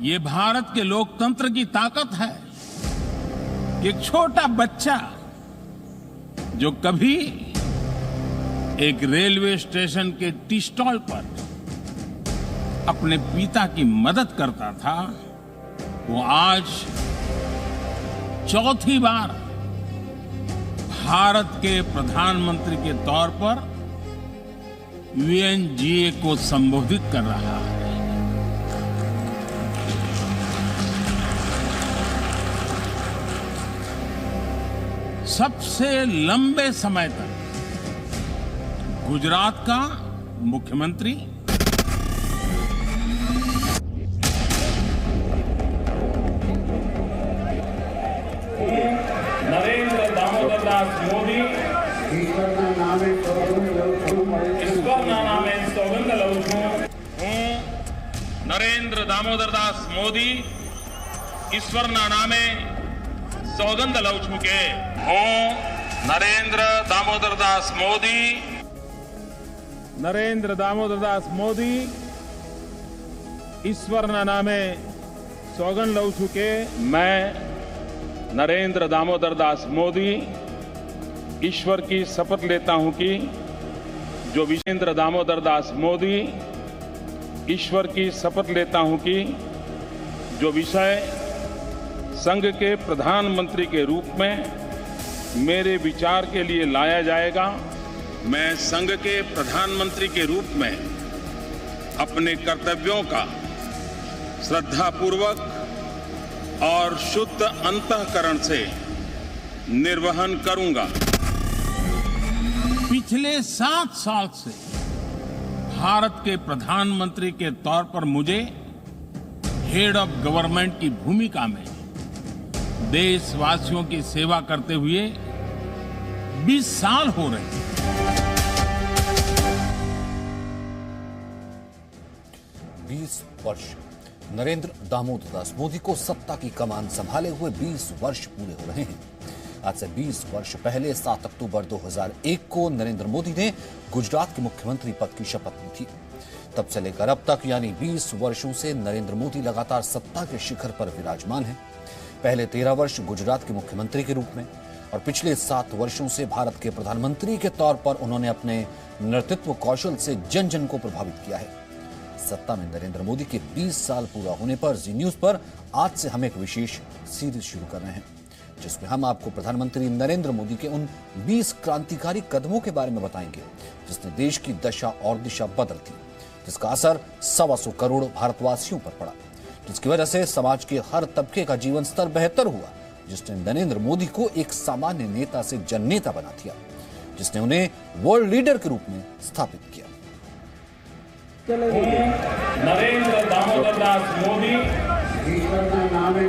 ये भारत के लोकतंत्र की ताकत है। एक छोटा बच्चा जो कभी एक रेलवे स्टेशन के टी स्टॉल पर अपने पिता की मदद करता था, वो आज चौथी बार भारत के प्रधानमंत्री के तौर पर यूएनजीए को संबोधित कर रहा है। सबसे लंबे समय तक गुजरात का मुख्यमंत्री नरेंद्र दामोदर दास मोदी ईश्वરના નામે સોગંદ લઉં છું। નરેન્દ્ર દામોદર દાસ મોદી ઈશ્વરના નામે સોગંદ લઉં છું કે હું નરેન્દ્ર દામોદર દાસ મોદી ઈશ્વરના નામે સોગંદ લઉં છું કે मैं नरेंद्र दामोदर दास मोदी ईश्वर की शपथ लेता हूं कि जो विजेंद्र दामोदर दास मोदी ईश्वर की शपथ लेता हूं कि जो विषय संघ के प्रधानमंत्री के रूप में मेरे विचार के लिए लाया जाएगा, मैं संघ के प्रधानमंत्री के रूप में अपने कर्तव्यों का श्रद्धापूर्वक और शुद्ध अंतःकरण से निर्वहन करूंगा। पिछले 7 साल से भारत के प्रधानमंत्री के तौर पर मुझे हेड ऑफ गवर्नमेंट की भूमिका में देशवासियों की सेवा करते हुए 20 साल हो रहे हैं। वर्ष नरेंद्र दामोदर दास मोदी को सत्ता की कमान संभाले हुए 20 वर्ष पूरे हो रहे हैं। आज से 20 वर्ष पहले 7 अक्टूबर 2001 को नरेंद्र मोदी ने गुजरात के मुख्यमंत्री पद की शपथ ली थी। तब से लेकर अब तक यानी 20 वर्षों से नरेंद्र मोदी लगातार सत्ता के शिखर पर विराजमान हैं। पहले 13 वर्ष गुजरात के मुख्यमंत्री के रूप में और पिछले 7 वर्षों से भारत के प्रधानमंत्री के तौर पर उन्होंने अपने नेतृत्व कौशल से जन जन को प्रभावित किया है। सत्ता में नरेंद्र मोदी के 20 साल पूरा होने पर जी न्यूज पर आज से हम एक विशेष सीरीज शुरू कर रहे हैं, जिसमें हम आपको प्रधानमंत्री नरेंद्र मोदी के उन 20 क्रांतिकारी कदमों के बारे में बताएंगे जिसने देश की दशा और दिशा बदल दी, जिसका असर 125 करोड़ भारतवासियों पर पड़ा, जिसकी वजह से समाज के हर तबके का जीवन स्तर बेहतर हुआ, जिसने नरेंद्र मोदी को एक सामान्य नेता से जननेता बना दिया, जिसने उन्हें वर्ल्ड लीडर के रूप में स्थापित किया। नरेंद्र दामोदर दास मोदी ईश्वરના નામે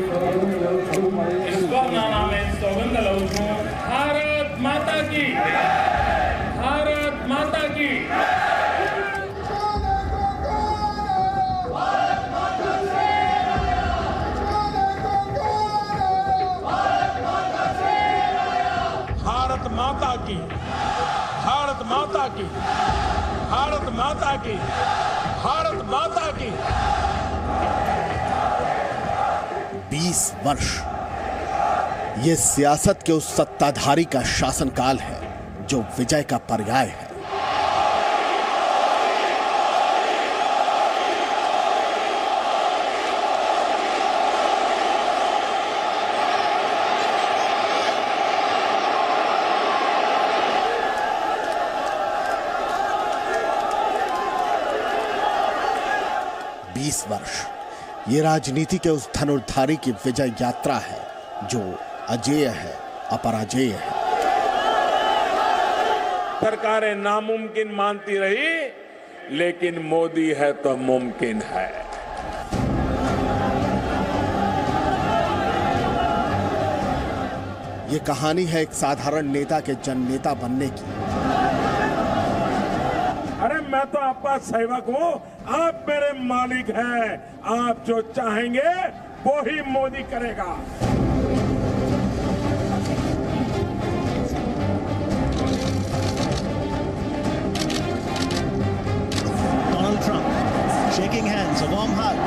સોગંદ લઉં છું। ભારત માતા की, भारत माता की। भारत माता की, भारत माता की, भारत माता की, भारत माता की। 20 वर्ष ये सियासत के उस सत्ताधारी का शासनकाल है जो विजय का पर्याय है। वर्ष ये राजनीति के उस धनुर्धारी की विजय यात्रा है जो अजेय है, अपराजेय है। सरकारें नामुमकिन मानती रही, लेकिन मोदी है तो मुमकिन है। ये कहानी है एक साधारण नेता के जननेता बनने की। अरे मैं तो आपका सेवक हूँ, आप मेरे मालिक हैं। आप जो चाहेंगे वो ही मोदी करेगा। Donald Trump shaking hands, a warm hug.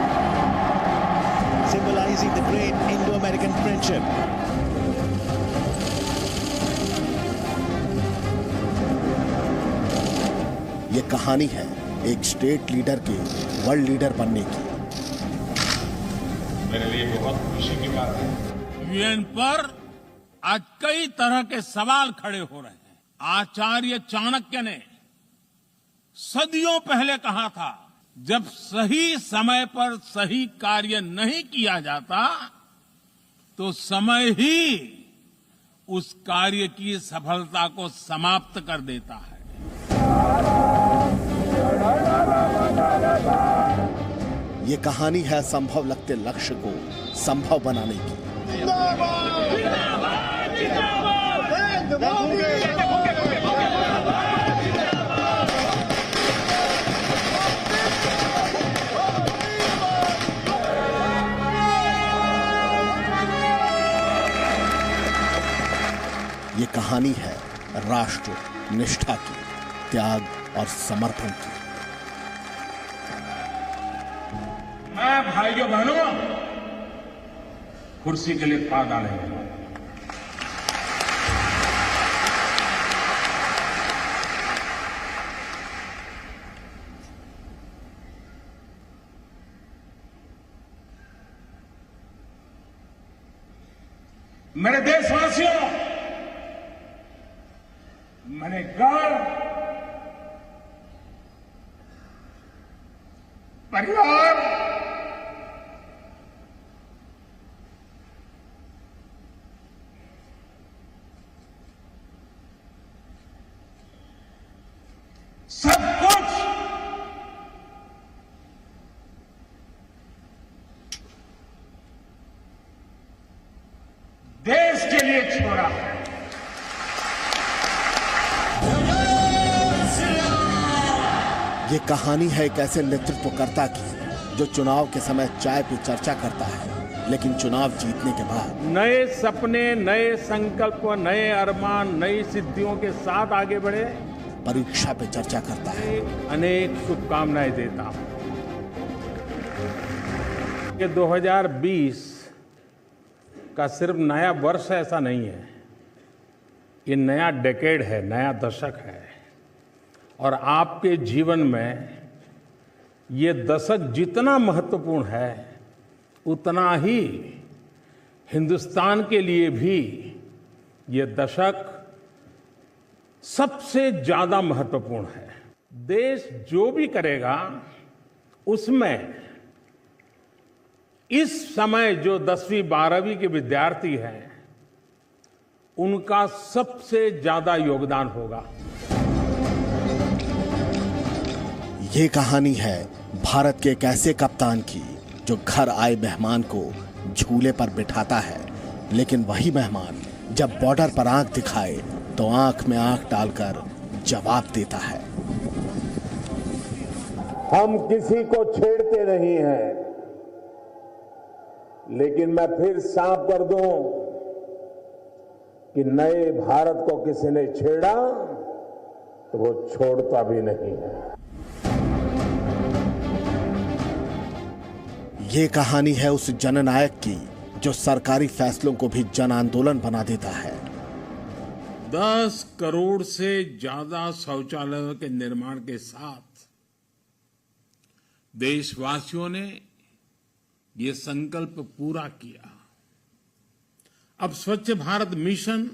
symbolizing the great Indo-American friendship. ये कहानी है एक स्टेट लीडर के वर्ल्ड लीडर बनने की। मेरे लिए बहुत खुशी की बात है। यूएन पर आज कई तरह के सवाल खड़े हो रहे हैं। आचार्य चाणक्य ने सदियों पहले कहा था, जब सही समय पर सही कार्य नहीं किया जाता तो समय ही उस कार्य की सफलता को समाप्त कर देता है। ये कहानी है संभव लगते लक्ष्य को संभव बनाने की। ये कहानी है राष्ट्र निष्ठा की, त्याग और समर्पण की। मैं भाइयों बहनों कुर्सी के लिए पार डालेंगे। मेरे देशवासियों, मैंने गर्व, परिवार, सब कुछ देश के लिए छोड़ा है। ये कहानी है एक ऐसे नेतृत्वकर्ता की जो चुनाव के समय चाय पे चर्चा करता है, लेकिन चुनाव जीतने के बाद नए सपने, नए संकल्प, नए अरमान, नई सिद्धियों के साथ आगे बढ़े। परीक्षा पे चर्चा करता है। अनेक शुभकामनाएं देता हूं। ये 2020 का सिर्फ नया वर्ष ऐसा नहीं है, ये नया डेकेड है, नया दशक है। और आपके जीवन में ये दशक जितना महत्वपूर्ण है, उतना ही हिंदुस्तान के लिए भी ये दशक सबसे ज्यादा महत्वपूर्ण है। देश जो भी करेगा उसमें इस समय जो 10वीं 12वीं के विद्यार्थी हैं, उनका सबसे ज्यादा योगदान होगा। ये कहानी है भारत के एक ऐसे कप्तान की जो घर आए मेहमान को झूले पर बिठाता है, लेकिन वही मेहमान जब बॉर्डर पर आंख दिखाए तो आंख में आंख डालकर जवाब देता है। हम किसी को छेड़ते नहीं हैं, लेकिन मैं फिर साफ कर दूं कि नए भारत को किसी ने छेड़ा तो वो छोड़ता भी नहीं है। ये कहानी है उस जननायक की जो सरकारी फैसलों को भी जन आंदोलन बना देता है। 10 करोड़ से ज्यादा शौचालयों के निर्माण के साथ देशवासियों ने ये संकल्प पूरा किया। अब स्वच्छ भारत मिशन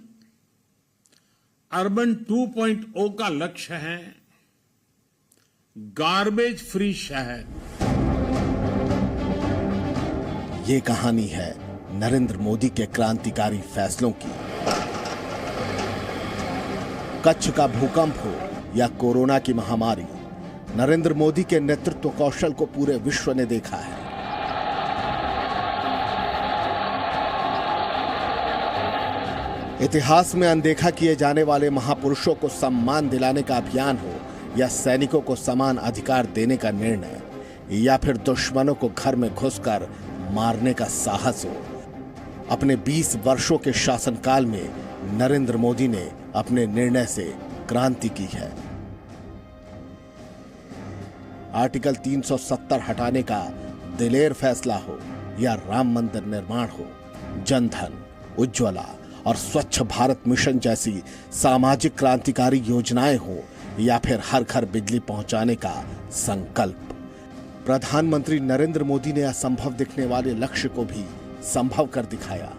अर्बन 2.0 का लक्ष्य है गार्बेज फ्री शहर। ये कहानी है नरेंद्र मोदी के क्रांतिकारी फैसलों की। कच्छ का भूकंप हो या कोरोना की महामारी, नरेंद्र मोदी के नेतृत्व कौशल को पूरे विश्व ने देखा है। इतिहास में अनदेखा किए जाने वाले महापुरुषों को सम्मान दिलाने का अभियान हो या सैनिकों को समान अधिकार देने का निर्णय, या फिर दुश्मनों को घर में घुसकर मारने का साहस हो, अपने 20 वर्षों के शासनकाल में नरेंद्र मोदी ने अपने निर्णय से क्रांति की है। आर्टिकल 370 हटाने का दिलेर फैसला हो या राम मंदिर निर्माण हो, जनधन, उज्ज्वला और स्वच्छ भारत मिशन जैसी सामाजिक क्रांतिकारी योजनाएं हो, या फिर हर घर बिजली पहुंचाने का संकल्प, प्रधानमंत्री नरेंद्र मोदी ने असंभव दिखने वाले लक्ष्य को भी संभव कर दिखाया।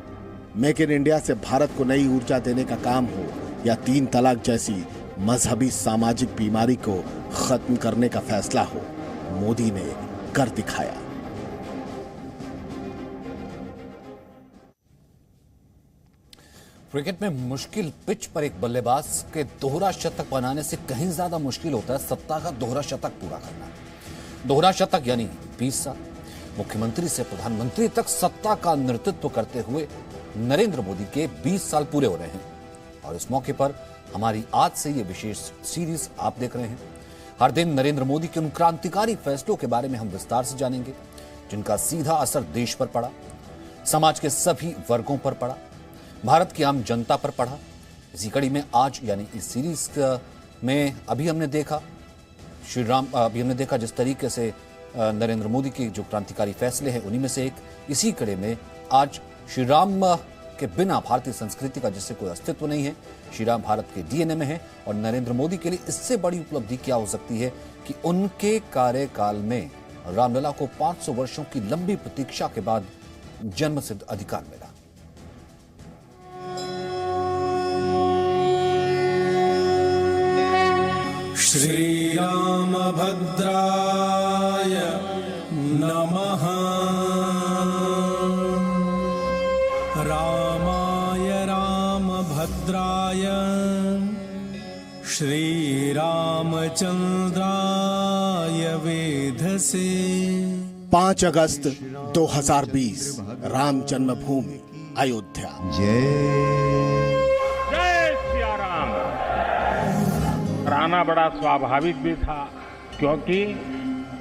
मेक इन इंडिया से भारत को नई ऊर्जा देने का काम हो, या 3 तलाक जैसी मजहबी सामाजिक बीमारी को खत्म करने का फैसला हो, मोदी ने कर दिखाया। क्रिकेट में मुश्किल पिच पर एक बल्लेबाज के दोहरा शतक बनाने से कहीं ज्यादा मुश्किल होता है सत्ता का दोहरा शतक पूरा करना। दोहरा शतक यानी 20 साल। मुख्यमंत्री से प्रधानमंत्री तक सत्ता का नेतृत्व करते हुए नरेंद्र मोदी के 20 साल पूरे हो रहे हैं और इस मौके पर हमारी आज से ये विशेष सीरीज आप देख रहे हैं। हर दिन नरेंद्र मोदी के उन क्रांतिकारी फैसलों के बारे में हम विस्तार से जानेंगे जिनका सीधा असर देश पर पड़ा, समाज के सभी वर्गों पर पड़ा, भारत की आम जनता पर पड़ा। इसी कड़ी में आज यानी इस सीरीज में अभी हमने देखा जिस तरीके से नरेंद्र मोदी के जो क्रांतिकारी फैसले हैं उन्हीं में से एक। इसी कड़ी में आज श्री राम के बिना भारतीय संस्कृति का जिससे कोई अस्तित्व नहीं है, श्री राम भारत के डीएनए में है और नरेंद्र मोदी के लिए इससे बड़ी उपलब्धि क्या हो सकती है कि उनके कार्यकाल में रामलला को 500 वर्षों की लंबी प्रतीक्षा के बाद जन्मसिद्ध अधिकार मिला। श्री राम भद्राय नमः। रामाय रामभद्राय श्री रामचंद्राय वेधसे। 5 अगस्त 2020 राम जन्मभूमि अयोध्या। जय सिया राम। आना बड़ा स्वाभाविक भी था क्योंकि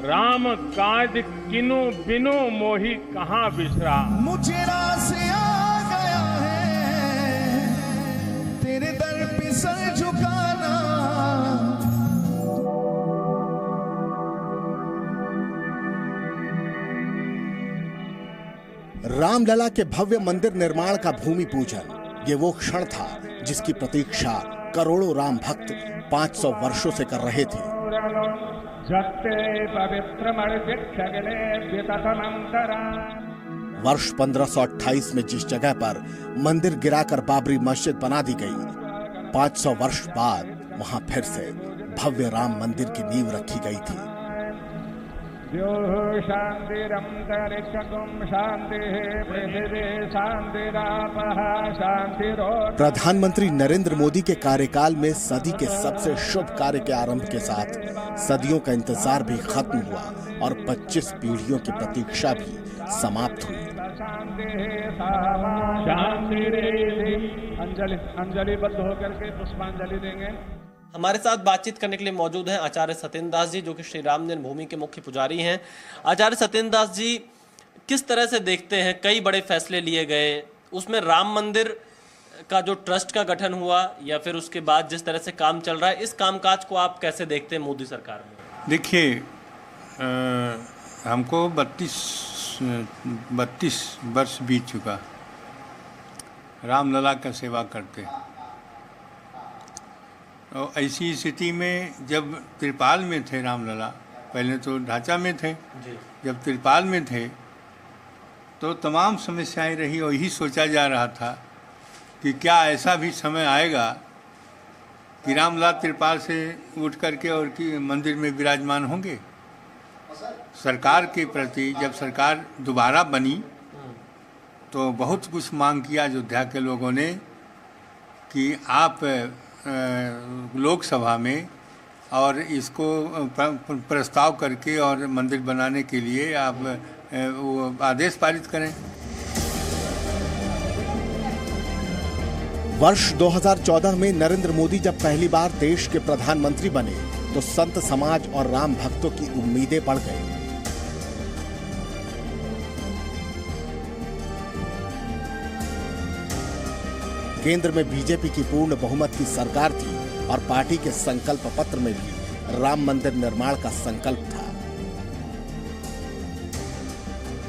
राम काज किनु बिनु मोहि कहां बिसरा। मुझे रास आ गया है तेरे दर पे सर झुकाना। रामलला के भव्य मंदिर निर्माण का भूमि पूजन, ये वो क्षण था जिसकी प्रतीक्षा करोड़ों राम भक्त 500 वर्षों से कर रहे थे। वर्ष 1528 में जिस जगह पर मंदिर गिराकर बाबरी मस्जिद बना दी गई, 500 वर्ष बाद वहां फिर से भव्य राम मंदिर की नींव रखी गई थी। प्रधानमंत्री नरेंद्र मोदी के कार्यकाल में सदी के सबसे शुभ कार्य के आरंभ के साथ सदियों का इंतजार भी खत्म हुआ और 25 पीढ़ियों की प्रतीक्षा भी समाप्त हुई। अंजलिबद्ध होकर के पुष्पांजलि देंगे। हमारे साथ बातचीत करने के लिए मौजूद हैं आचार्य सत्येंद्र दास जी, जो कि श्री राम जन्मभूमि के मुख्य पुजारी हैं। आचार्य सत्येंद्र दास जी, किस तरह से देखते हैं, कई बड़े फैसले लिए गए, उसमें राम मंदिर का जो ट्रस्ट का गठन हुआ या फिर उसके बाद जिस तरह से काम चल रहा है, इस कामकाज को आप कैसे देखते हैं मोदी सरकार में? देखिए, हमको 32 वर्ष बीत चुका रामलला का सेवा करते। और ऐसी स्थिति में जब त्रिपाल में थे रामलला, पहले तो ढांचा में थे, जब त्रिपाल में थे तो तमाम समस्याएं रही और यही सोचा जा रहा था कि क्या ऐसा भी समय आएगा कि रामलला त्रिपाल से उठ करके और कि मंदिर में विराजमान होंगे। सरकार के प्रति जब सरकार दोबारा बनी तो बहुत कुछ मांग किया अयोध्या के लोगों ने कि आप लोकसभा में और इसको प्रस्ताव करके और मंदिर बनाने के लिए आप वो आदेश पारित करें। वर्ष 2014 में नरेंद्र मोदी जब पहली बार देश के प्रधानमंत्री बने तो संत समाज और राम भक्तों की उम्मीदें बढ़ गई। केंद्र में बीजेपी की पूर्ण बहुमत की सरकार थी और पार्टी के संकल्प पत्र में भी राम मंदिर निर्माण का संकल्प था।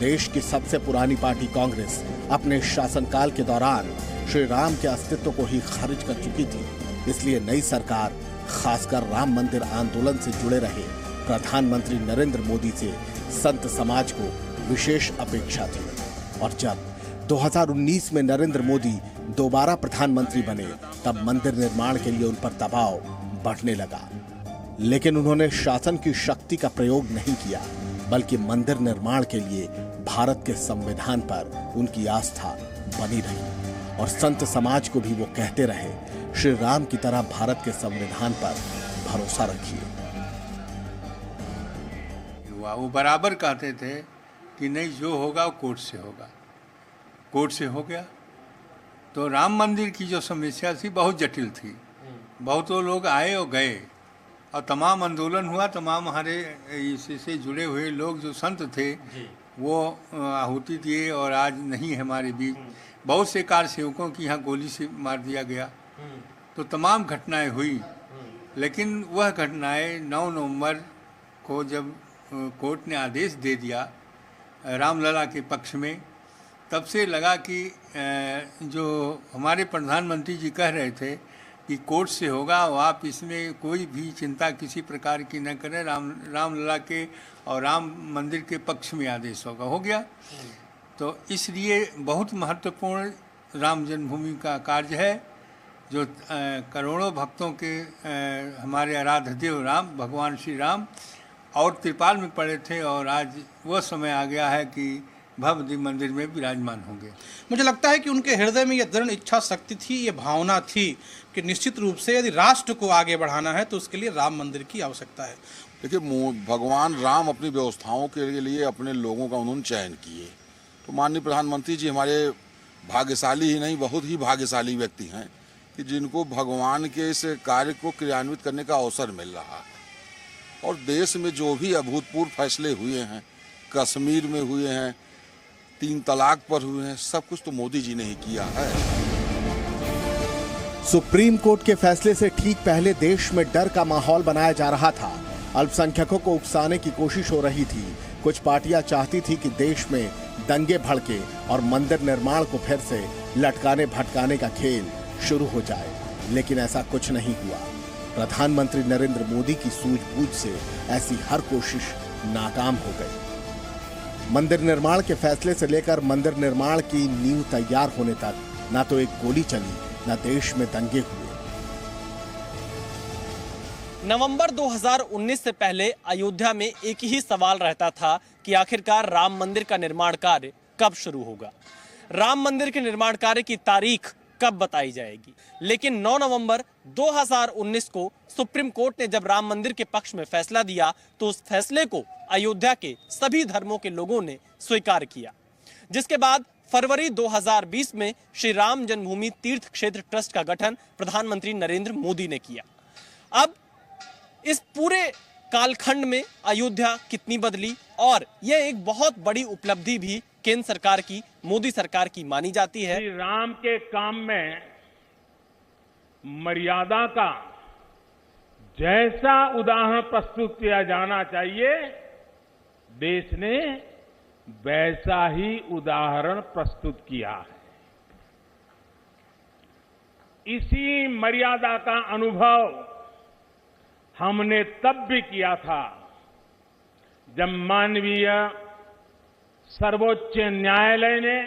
देश की सबसे पुरानी पार्टी कांग्रेस अपने शासनकाल के दौरान श्री राम के अस्तित्व को ही खारिज कर चुकी थी। इसलिए नई सरकार, खासकर राम मंदिर आंदोलन से जुड़े रहे प्रधानमंत्री नरेंद्र मोदी से संत समाज को विशेष अपेक्षा थी। और जब 2019 में नरेंद्र मोदी दोबारा प्रधानमंत्री बने, तब मंदिर निर्माण के लिए उन पर दबाव बढ़ने लगा। लेकिन उन्होंने शासन की शक्ति का प्रयोग नहीं किया, बल्कि मंदिर निर्माण के लिए भारत के संविधान पर उनकी आस्था बनी रही। और संत समाज को भी वो कहते रहे, श्री राम की तरह भारत के संविधान पर भरोसा रखिए। वो बराबर कहते थे कि नहीं, जो होगा वो कोर्ट से होगा। कोर्ट से हो गया तो राम मंदिर की जो समस्या थी बहुत जटिल थी। बहुत लोग आए और गए और तमाम आंदोलन हुआ। तमाम हमारे इससे जुड़े हुए लोग जो संत थे वो आहुति दिए और आज नहीं है हमारे बीच। बहुत से कार सेवकों की यहाँ गोली से मार दिया गया। तो तमाम घटनाएं हुई, लेकिन वह घटनाएं 9 नवंबर को जब कोर्ट ने आदेश दे दिया रामलला के पक्ष में, तब से लगा कि जो हमारे प्रधानमंत्री जी कह रहे थे कि कोर्ट से होगा, और आप इसमें कोई भी चिंता किसी प्रकार की न करें, रामलला के और राम मंदिर के पक्ष में आदेश होगा, हो गया। तो इसलिए बहुत महत्वपूर्ण राम जन्मभूमि का कार्य है, जो करोड़ों भक्तों के हमारे आराध्य देव राम, भगवान श्री राम और त्रिपाल में पड़े थे, और आज वह समय आ गया है कि भव्य मंदिर में विराजमान होंगे। मुझे लगता है कि उनके हृदय में यह दृढ़ इच्छा शक्ति थी, ये भावना थी कि निश्चित रूप से यदि राष्ट्र को आगे बढ़ाना है तो उसके लिए राम मंदिर की आवश्यकता है। देखिए, भगवान राम अपनी व्यवस्थाओं के लिए अपने लोगों का उन्होंने चयन किए। तो माननीय प्रधानमंत्री जी हमारे भाग्यशाली ही नहीं, बहुत ही भाग्यशाली व्यक्ति हैं कि जिनको भगवान के इस कार्य को क्रियान्वित करने का अवसर मिल रहा है। और देश में जो भी अभूतपूर्व फैसले हुए हैं, कश्मीर में हुए हैं, 3 तलाक पर हुए हैं, सब कुछ तो मोदी जी ने ही किया है। सुप्रीम कोर्ट के फैसले से ठीक पहले देश में डर का माहौल बनाया जा रहा था। अल्पसंख्यकों को उकसाने की कोशिश हो रही थी। कुछ पार्टियां चाहती थी कि देश में दंगे भड़के और मंदिर निर्माण को फिर से लटकाने भटकाने का खेल शुरू हो जाए, लेकिन ऐसा कुछ नहीं हुआ। प्रधानमंत्री नरेंद्र मोदी की सूझबूझ से ऐसी हर कोशिश नाकाम हो गई। मंदिर निर्माण के फैसले से लेकर मंदिर निर्माण की नींव तैयार होने तक ना तो एक गोली चली, ना देश में दंगे हुए। नवंबर 2019 से पहले अयोध्या में एक ही सवाल रहता था कि आखिरकार राम मंदिर का निर्माण कार्य कब शुरू होगा, राम मंदिर के निर्माण कार्य की तारीख कब बताई जाएगी। लेकिन 9 नवंबर 2019 को सुप्रीम कोर्ट ने जब राम मंदिर के पक्ष में फैसला दिया, तो उस फैसले को अयोध्या के सभी धर्मों के लोगों ने स्वीकार किया, जिसके बाद फरवरी 2020 में श्री राम जन्मभूमि तीर्थ क्षेत्र ट्रस्ट का गठन प्रधानमंत्री नरेंद्र मोदी ने किया। अब इस पूरे कालखंड में अयोध्या कितनी बदली, और यह एक बहुत बड़ी उपलब्धि भी केंद्र सरकार की, मोदी सरकार की मानी जाती है। श्री राम के काम में मर्यादा का जैसा उदाहरण प्रस्तुत किया जाना चाहिए, देश ने वैसा ही उदाहरण प्रस्तुत किया है। इसी मर्यादा का अनुभव हमने तब भी किया था जब मानवीय सर्वोच्च न्यायालय ने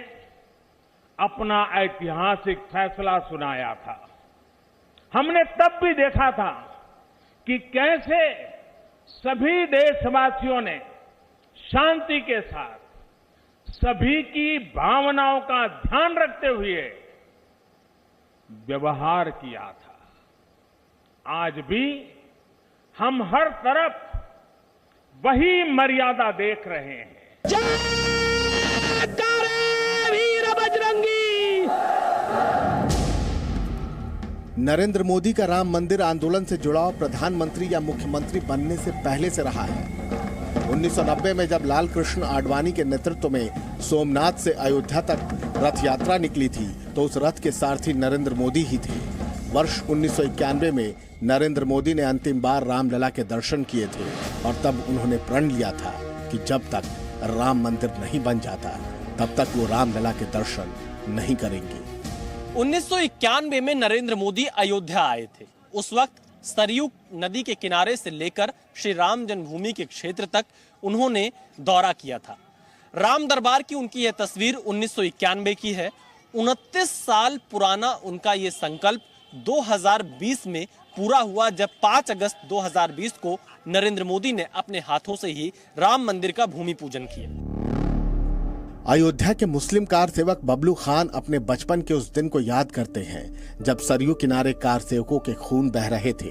अपना ऐतिहासिक फैसला सुनाया था। हमने तब भी देखा था कि कैसे सभी देशवासियों ने शांति के साथ सभी की भावनाओं का ध्यान रखते हुए व्यवहार किया था। आज भी हम हर तरफ वही मर्यादा देख रहे हैं। वीर बजरंगी। नरेंद्र मोदी का राम मंदिर आंदोलन से जुड़ाव प्रधानमंत्री या मुख्यमंत्री बनने से पहले से रहा है। 1990 में जब लाल कृष्ण आडवाणी के नेतृत्व में सोमनाथ से अयोध्या तक रथ यात्रा निकली थी, तो उस रथ के सारथी नरेंद्र मोदी ही थे। वर्ष 1991 में नरेंद्र मोदी ने अंतिम बार रामलला के दर्शन किए थे, और तब उन्होंने प्रण लिया था कि जब तक राम मंदिर नहीं बन जाता तब तक वो रामलला के दर्शन नहीं करेंगे। 1991 में नरेंद्र मोदी अयोध्या आए थे। उस वक्त सरयू नदी के किनारे से लेकर श्री राम जन्मभूमि के क्षेत्र तक उन्होंने दौरा किया था। राम दरबार की उनकी यह तस्वीर 1991 की है। 29 साल पुराना उनका ये संकल्प 2020 में पूरा हुआ, जब 5 अगस्त 2020 को नरेंद्र मोदी ने अपने हाथों से ही राम मंदिर का भूमि पूजन किया। अयोध्या के मुस्लिम कार सेवक बबलू खान अपने बचपन के उस दिन को याद करते हैं जब सरयू किनारे कार सेवकों के खून बह रहे थे।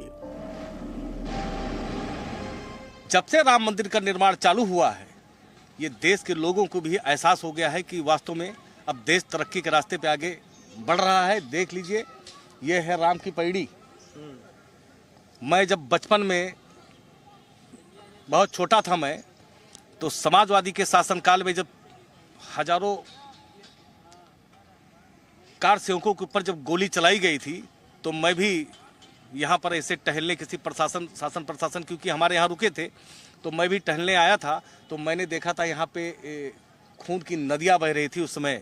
जब से राम मंदिर का निर्माण चालू हुआ है, ये देश के लोगों को भी एहसास हो गया है कि वास्तव में अब देश तरक्की के रास्ते पे आगे बढ़ रहा है। देख लीजिए, ये है राम की पैड़ी। मैं जब बचपन में बहुत छोटा था, मैं तो समाजवादी के शासनकाल में जब हजारों कार सेवकों के ऊपर जब गोली चलाई गई थी, तो मैं भी यहाँ पर ऐसे टहलने, किसी शासन प्रशासन क्योंकि हमारे यहाँ रुके थे, तो मैं भी टहलने आया था, तो मैंने देखा था यहाँ पे खून की नदियां बह रही थी उस समय।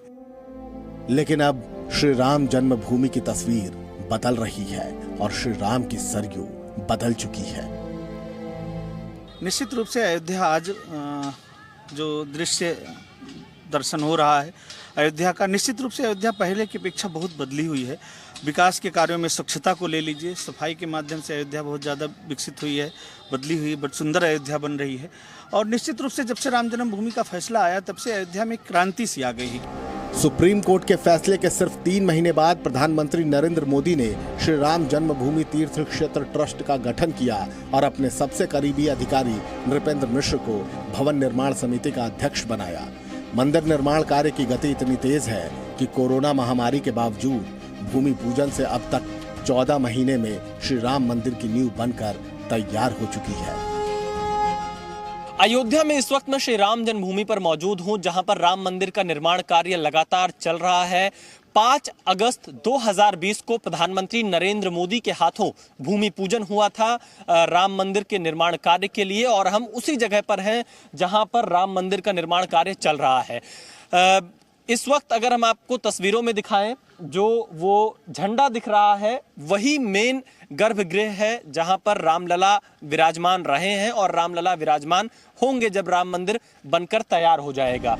लेकिन अब श्री राम जन्मभूमि की तस्वीर बदल रही है और श्री राम की सरयू बदल चुकी है। निश्चित रूप से अयोध्या आज जो दृश्य दर्शन हो रहा है अयोध्या का, निश्चित रूप से अयोध्या पहले की अपेक्षा बहुत बदली हुई है। विकास के कार्यों में स्वच्छता को ले लीजिए, सफाई के माध्यम से अयोध्या बहुत ज़्यादा विकसित हुई है, बदली हुई है, बड़ी सुंदर अयोध्या बन रही है। और निश्चित रूप से जब से राम जन्मभूमि का फैसला आया, तब से अयोध्या में क्रांति सी आ गई है। सुप्रीम कोर्ट के फैसले के सिर्फ 3 महीने बाद प्रधानमंत्री नरेंद्र मोदी ने श्री राम जन्मभूमि तीर्थ क्षेत्र ट्रस्ट का गठन किया और अपने सबसे करीबी अधिकारी नृपेंद्र मिश्र को भवन निर्माण समिति का अध्यक्ष बनाया। मंदिर निर्माण कार्य की गति इतनी तेज है कि कोरोना महामारी के बावजूद भूमि पूजन से अब तक 14 महीने में श्री राम मंदिर की नींव बनकर तैयार हो चुकी है। अयोध्या में इस वक्त मैं श्री राम जन्मभूमि पर मौजूद हूं, जहां पर राम मंदिर का निर्माण कार्य लगातार चल रहा है। 5 अगस्त 2020 को प्रधानमंत्री नरेंद्र मोदी के हाथों भूमि पूजन हुआ था राम मंदिर के निर्माण कार्य के लिए, और हम उसी जगह पर हैं जहां पर राम मंदिर का निर्माण कार्य चल रहा है। इस वक्त अगर हम आपको तस्वीरों में दिखाएं, जो वो झंडा दिख रहा है वही मेन गर्भगृह है जहां पर रामलला विराजमान रहे हैं और रामलला विराजमान होंगे जब राम मंदिर बनकर तैयार हो जाएगा।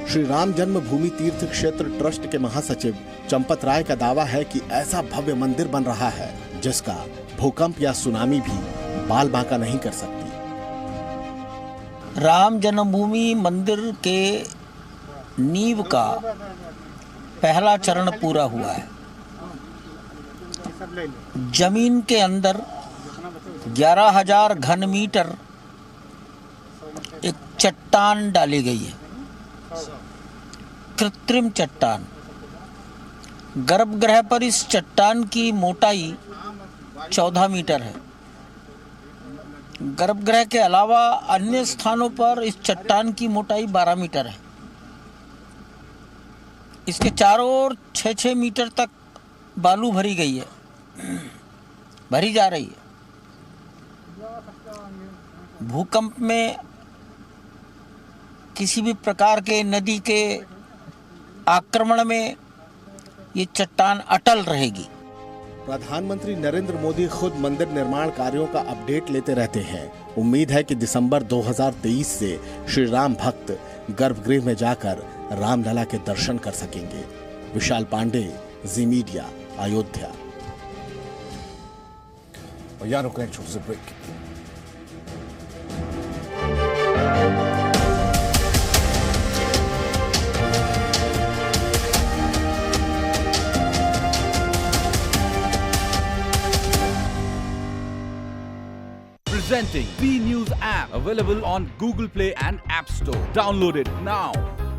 श्री राम जन्मभूमि तीर्थ क्षेत्र ट्रस्ट के महासचिव चंपत राय का दावा है कि ऐसा भव्य मंदिर बन रहा है जिसका भूकंप या सुनामी भी बाल बांका नहीं कर सकती। राम जन्मभूमि मंदिर के नींव का पहला चरण पूरा हुआ है। जमीन के अंदर 11,000 घन मीटर एक चट्टान डाली गई है, कृत्रिम चट्टान। गर्भगृह पर इस चट्टान की मोटाई 14 मीटर है। गर्भगृह के अलावा अन्य स्थानों पर इस चट्टान की मोटाई 12 मीटर है। इसके चारों ओर 6-6 मीटर तक बालू भरी गई है, भरी जा रही है। भूकंप में किसी भी प्रकार के नदी के आक्रमण में ये चट्टान अटल रहेगी। प्रधानमंत्री नरेंद्र मोदी खुद मंदिर निर्माण कार्यों का अपडेट लेते रहते हैं। उम्मीद है कि दिसंबर 2023 से श्री राम भक्त गर्भगृह में जाकर रामलला के दर्शन कर सकेंगे। विशाल पांडे, जी मीडिया, अयोध्या। और यहाँ रुकें छोटे से break. Presenting B News app, available on Google Play and App Store. Download it now.